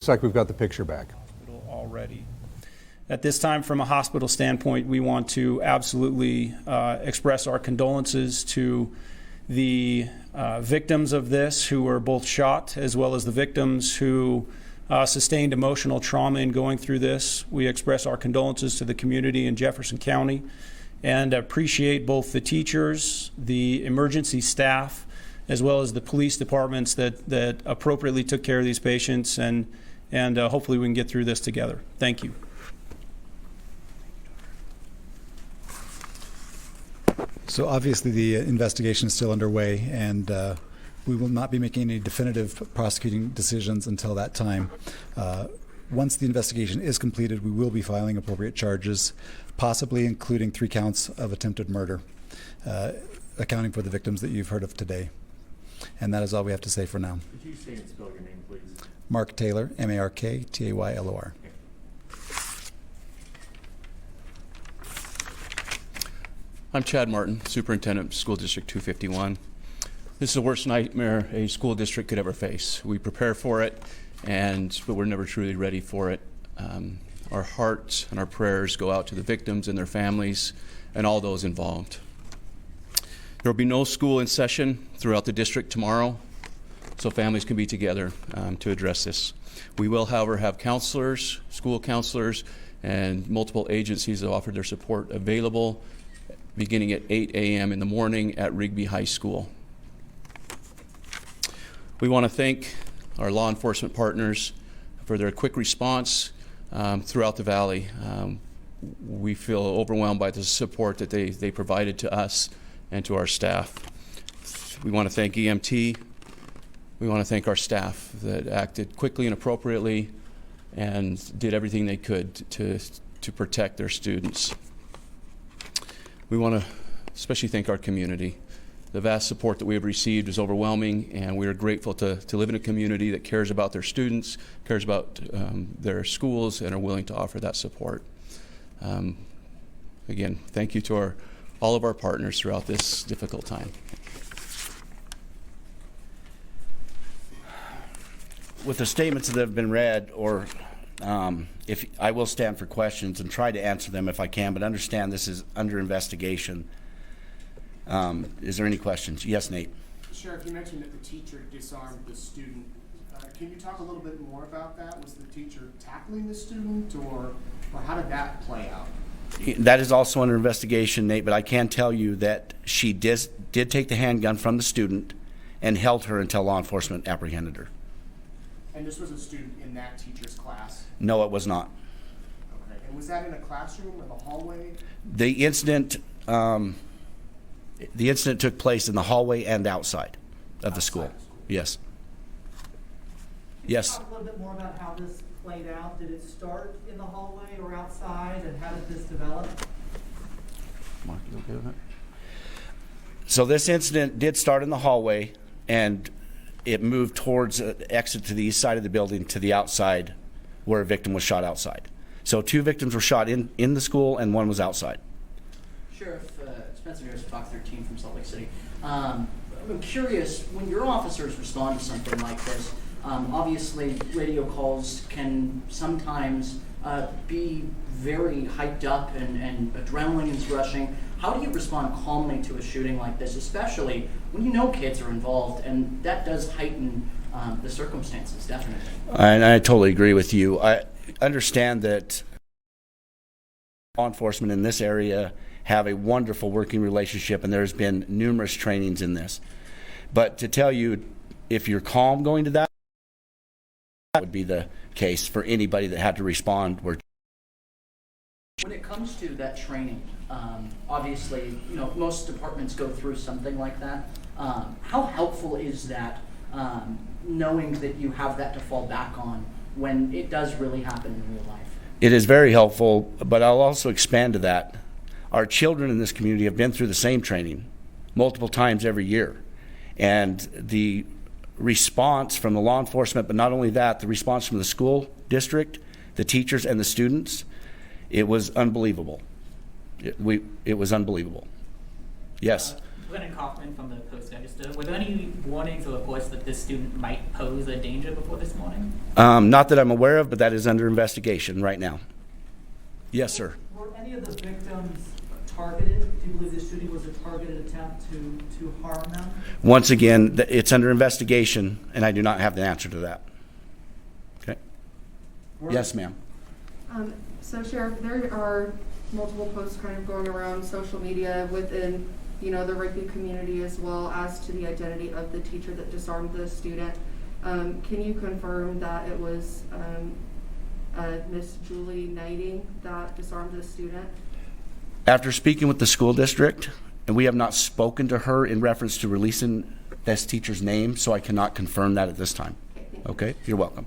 Looks like we've got the picture back. Already. At this time, from a hospital standpoint, we want to absolutely express our condolences to the victims of this who were both shot, as well as the victims who sustained emotional trauma in going through this. We express our condolences to the community in Jefferson County and appreciate both the teachers, the emergency staff, as well as the police departments that appropriately took care of these patients, and hopefully we can get through this together. Thank you. So obviously the investigation is still underway, and we will not be making any definitive prosecuting decisions until that time. Once the investigation is completed, we will be filing appropriate charges, possibly including 3 counts of attempted murder, accounting for the victims that you've heard of today. And that is all we have to say for now. Could you say and spell your name, please? Mark Taylor, M-A-R-K-T-A-Y-L-O-R. I'm Chad Martin, Superintendent, School District 251. This is the worst nightmare a school district could ever face. We prepare for it, but we're never truly ready for it. Our hearts and our prayers go out to the victims and their families and all those involved. There will be no school in session throughout the district tomorrow, so families can be together to address this. We will, however, have counselors, school counselors, and multiple agencies that offer their support available beginning at 8 a.m. in the morning at Rigby High School. We want to thank our law enforcement partners for their quick response throughout the Valley. We feel overwhelmed by the support that they provided to us and to our staff. We want to thank EMT. We want to thank our staff that acted quickly and appropriately and did everything they could to protect their students. We want to especially thank our community. The vast support that we have received is overwhelming, and we are grateful to live in a community that cares about their students, cares about their schools, and are willing to offer that support. Again, thank you to all of our partners throughout this difficult time. With the statements that have been read, or if I will stand for questions and try to answer them if I can, but understand this is under investigation. Is there any questions? Yes, Nate. Sheriff, you mentioned that the teacher disarmed the student. Can you talk a little bit more about that? Was the teacher tackling the student, or how did that play out? That is also under investigation, Nate, but I can tell you that she did take the handgun from the student and held her until law enforcement apprehended her. And this was a student in that teacher's class? No, it was not. Okay. And was that in a classroom, in the hallway? The incident took place in the hallway and outside of the school. Yes. Yes. Talk a little bit more about how this played out. Did it start in the hallway or outside, and how did this develop? Mark, you okay with that? So this incident did start in the hallway, and it moved towards an exit to the east side of the building to the outside where a victim was shot outside. So 2 victims were shot in the school and 1 was outside. Sheriff Spencer Harris, Fox 13 from Salt Lake City. I'm curious, when your officers respond to something like this, obviously radio calls can sometimes be very hyped up and adrenaline is rushing. How do you respond calmly to a shooting like this, especially when you know kids are involved, and that does heighten the circumstances, definitely? And I totally agree with you. I understand that law enforcement in this area have a wonderful working relationship, and there's been numerous trainings in this. But to tell you, if you're calm going to that would be the case for anybody that had to respond. When it comes to that training, obviously, most departments go through something like that. How helpful is that, knowing that you have that to fall back on when it does really happen in real life? It is very helpful, but I'll also expand to that. Our children in this community have been through the same training multiple times every year. And the response from the law enforcement, but not only that, the response from the school district, the teachers, and the students, it was unbelievable. It was unbelievable. Yes. Lieutenant Kaufman from the Post-Register. Were there any warnings or reports that this student might pose a danger before this morning? Not that I'm aware of, but that is under investigation right now. Yes, sir. Were any of the victims targeted? Do you believe the shooting was a targeted attempt to harm them? Once again, it's under investigation, and I do not have the answer to that. Okay. Yes, ma'am. So, Sheriff, there are multiple posts kind of going around social media within, the Rigby community as well as to the identity of the teacher that disarmed the student. Can you confirm that it was Miss Julie Knighting that disarmed the student? After speaking with the school district, and we have not spoken to her in reference to releasing this teacher's name, so I cannot confirm that at this time. Okay, you're welcome.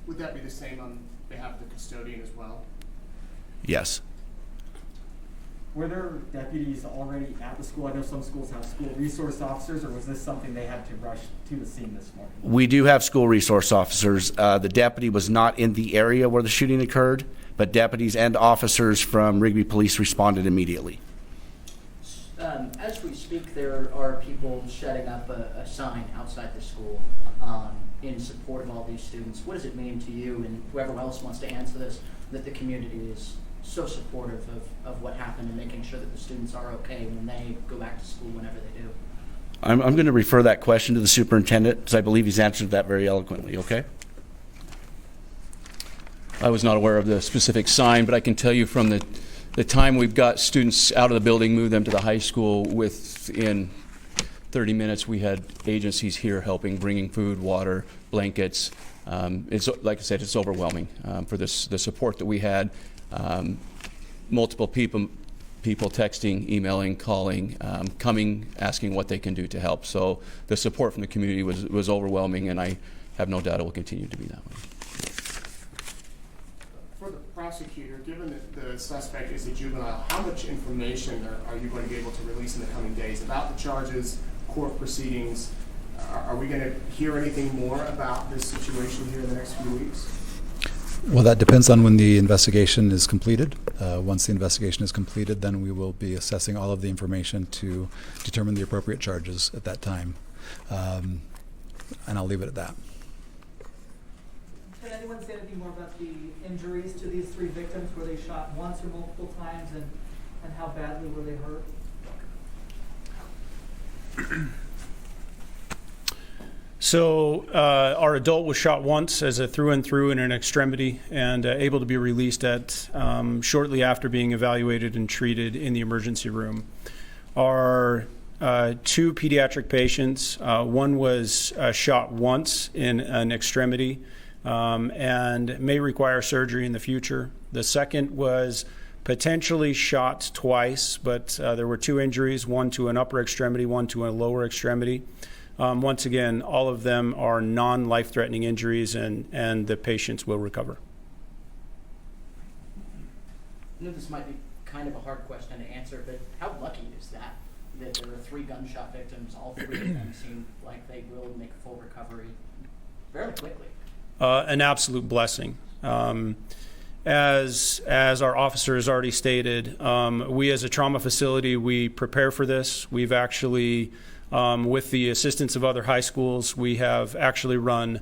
Would that be the same on behalf of the custodian as well? Yes. Were there deputies already at the school? I know some schools have school resource officers, or was this something they had to rush to the scene this morning? We do have school resource officers. The deputy was not in the area where the shooting occurred, but deputies and officers from Rigby Police responded immediately. As we speak, there are people setting up a sign outside the school in support of all these students. What does it mean to you, and whoever else wants to answer this, that the community is so supportive of what happened and making sure that the students are okay when they go back to school whenever they do? I'm going to refer that question to the superintendent, because I believe he's answered that very eloquently, okay? I was not aware of the specific sign, but I can tell you from the time we've got students out of the building, move them to the high school, within 30 minutes we had agencies here helping, bringing food, water, blankets. It's, like I said, it's overwhelming for the support that we had. Multiple people texting, emailing, calling, coming, asking what they can do to help. So the support from the community was overwhelming, and I have no doubt it will continue to be that way. For the prosecutor, given that the suspect is a juvenile, how much information are you going to be able to release in the coming days about the charges, court proceedings? Are we going to hear anything more about this situation here in the next few weeks? Well, that depends on when the investigation is completed. Once the investigation is completed, then we will be assessing all of the information to determine the appropriate charges at that time. And I'll leave it at that. Can anyone say anything more about the injuries to these three victims? Were they shot once or multiple times, and how badly were they hurt? So our adult was shot once as a through and through in an extremity, and able to be released at shortly after being evaluated and treated in the emergency room. Our two pediatric patients, one was shot once in an extremity and may require surgery in the future. The second was potentially shot twice, but there were two injuries, one to an upper extremity, one to a lower extremity. Once again, all of them are non-life-threatening injuries, and the patients will recover. I know this might be kind of a hard question to answer, but how lucky is that there are three gunshot victims? All three of them seem like they will make a full recovery fairly quickly. An absolute blessing. As our officer has already stated, we as a trauma facility, we prepare for this. We've actually, with the assistance of other high schools, we have actually run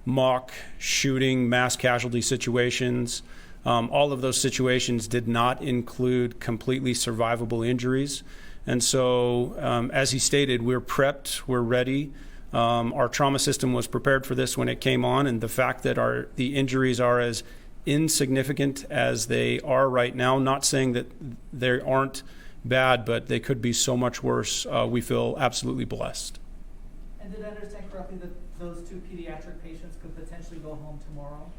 mock shooting mass casualty situations. All of those situations did not include completely survivable injuries. And so, as he stated, we're prepped, we're ready. Our trauma system was prepared for this when it came on, and the fact that the injuries are as insignificant as they are right now, not saying that they aren't bad, but they could be so much worse. We feel absolutely blessed. And did I understand correctly that those two pediatric patients could potentially go home tomorrow?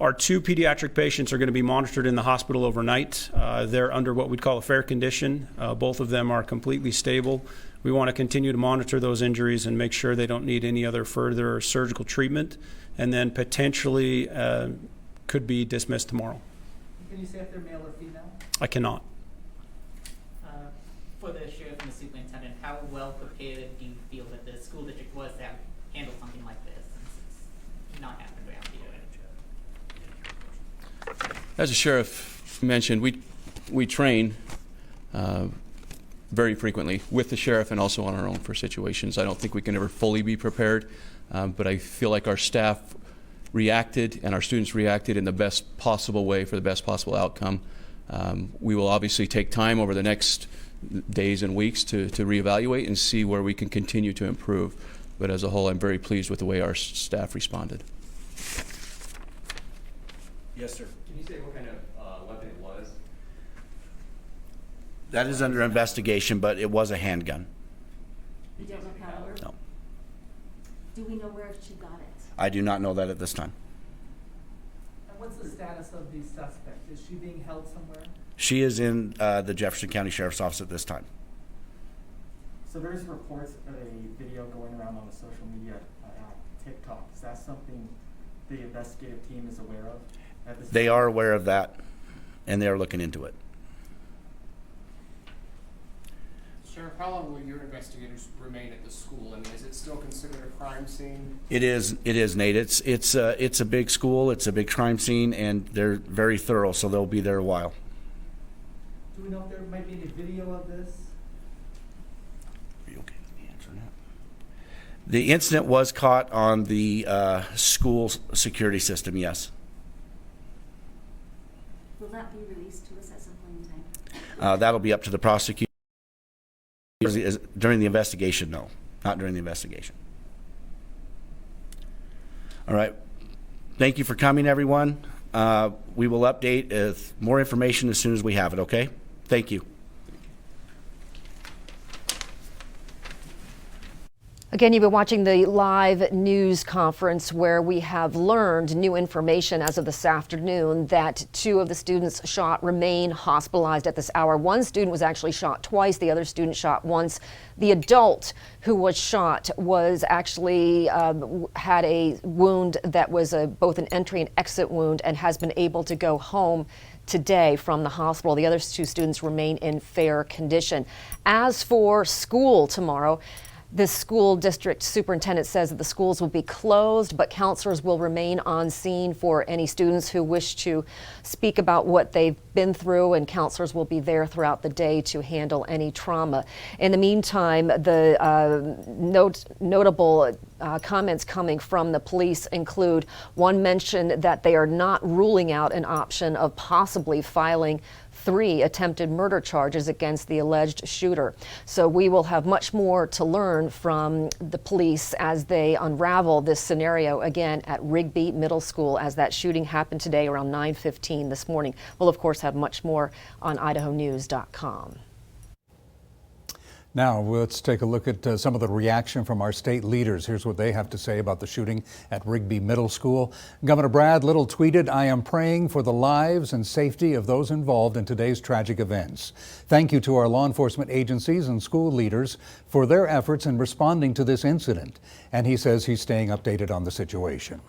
Our two pediatric patients are going to be monitored in the hospital overnight. They're under what we'd call a fair condition. Both of them are completely stable. We want to continue to monitor those injuries and make sure they don't need any other further surgical treatment, and then potentially could be dismissed tomorrow. Can you say if they're male or female? I cannot. For the sheriff and the superintendent, how well prepared do you feel that the school district was to handle something like this, since it's not happened around here? As the sheriff mentioned, we train very frequently with the sheriff and also on our own for situations. I don't think we can ever fully be prepared, but I feel like our staff reacted and our students reacted in the best possible way for the best possible outcome. We will obviously take time over the next days and weeks to reevaluate and see where we can continue to improve. But as a whole, I'm very pleased with the way our staff responded. Yes, sir. Can you say what kind of weapon it was? That is under investigation, but it was a handgun. You don't know caliber? No. Do we know where she got it? I do not know that at this time. And what's the status of the suspect? Is she being held somewhere? She is in the Jefferson County Sheriff's Office at this time. So there's reports of a video going around on the social media app, TikTok. Is that something the investigative team is aware of? At this They time? are aware of that, and they are looking into it. Sheriff, how long will your investigators remain at the school? I mean, is it still considered a crime scene? It is, Nate. It's a big school. It's a big crime scene, and they're very thorough, so they'll be there a while. Do we know if there might be any video of this? Are you okay with me answering that? The incident was caught on the school security system, yes. Will that be released to us at some point in time? That'll be up to the prosecutor. During the investigation, no. Not during the investigation. All right. Thank you for coming, everyone. We will update with more information as soon as we have it, okay? Thank you. Again, you've been watching the live news conference where we have learned new information as of this afternoon that 2 of the students shot remain hospitalized at this hour. 1 student was actually shot twice. The other student shot once. The adult who was shot was actually had a wound that was both an entry and exit wound and has been able to go home today from the hospital. The other 2 students remain in fair condition. As for school tomorrow, the school district superintendent says that the schools will be closed, but counselors will remain on scene for any students who wish to speak about what they've been through, and counselors will be there throughout the day to handle any trauma. In the meantime, the notable comments coming from the police include one mention that they are not ruling out an option of possibly filing 3 attempted murder charges against the alleged shooter. So we will have much more to learn from the police as they unravel this scenario again at Rigby Middle School, as that shooting happened today around 9:15 this morning. We'll of course have much more on idahonews.com. Now, let's take a look at some of the reaction from our state leaders. Here's what they have to say about the shooting at Rigby Middle School. Governor Brad Little tweeted, "I am praying for the lives and safety of those involved in today's tragic events. Thank you to our law enforcement agencies and school leaders for their efforts in responding to this incident." And he says he's staying updated on the situation.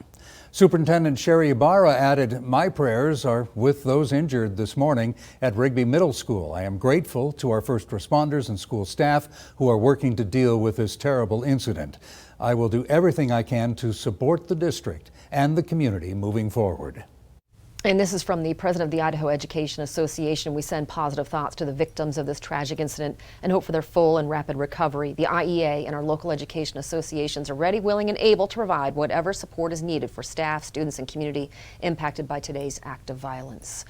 Superintendent Sherry Ibarra added, "My prayers are with those injured this morning at Rigby Middle School. I am grateful to our first responders and school staff who are working to deal with this terrible incident. I will do everything I can to support the district and the community moving forward." And this is from the president of the Idaho Education Association. "We send positive thoughts to the victims of this tragic incident and hope for their full and rapid recovery. The IEA and our local education associations are ready, willing, and able to provide whatever support is needed for staff, students, and community impacted by today's act of violence."